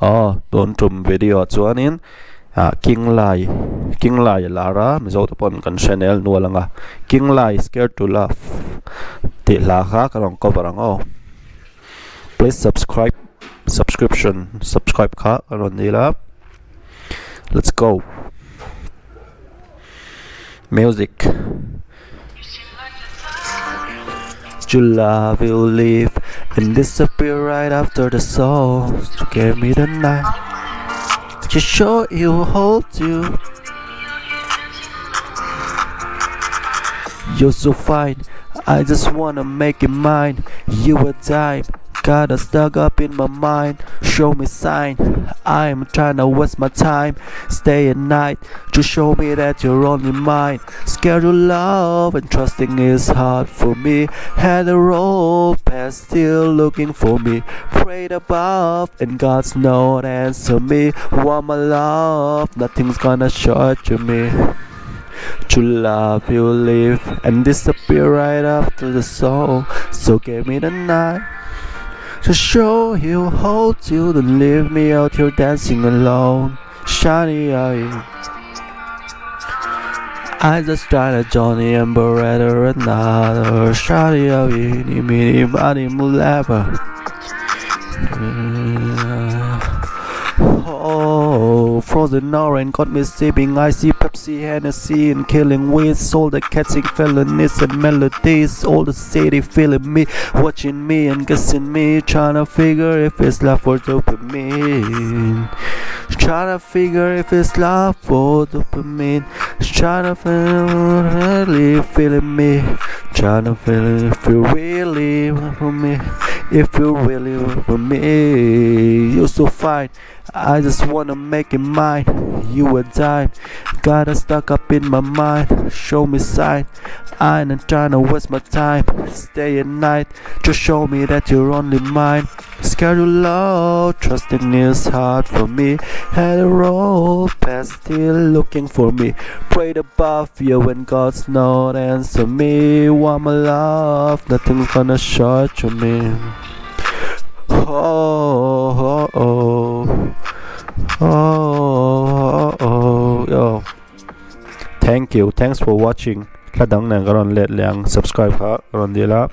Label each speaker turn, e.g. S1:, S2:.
S1: Don't video chuanin king lai lara Mizo to pon kan channel nualanga king lai scared to laugh ti la kha karong coverang please subscribe kha karon nila. Let's go. Music. You love will leave and disappear right after the soul to give me the night. Just show you hold you. You're so fine, I just wanna make it mine. You a dime, got us stuck up in my mind. Show me sign, I'm trying to waste my time. Stay at night, to show me that you're only mine. Scared to love and trusting is hard for me. Had a roll past, still looking for me. Prayed above and God's not answer me. Want my love, nothing's gonna short you me. To love you live and disappear right after the soul. So give me the night to show you, hold you, to leave me out here dancing alone. Shiny eye, I just tried a Johnny and Beretta another. Shiny eye, mini money mulava. Frozen orange got me sipping icy Pepsi, Hennessy, and killing weeds. All the catching felonies and melodies. All the city feeling me, watching me and guessing me. Trying to figure if it's love or dopamine. Trying to figure if it's love or dopamine. Trying to feel really feeling me. Trying to feel if you really want for me. If you really want for me. You're so fine, I just wanna make it mine. You a dime, got us stuck up in my mind. Show me sign, I ain't trying to waste my time. Stay at night, just show me that you're only mine. Scared to love, trusting is hard for me. Had a roll past, still looking for me. Prayed above you when God's not answer me. Want my love, nothing's gonna short you me. Yo. Thanks for watching. Kadang nang karon let lang subscribe ha karon dila.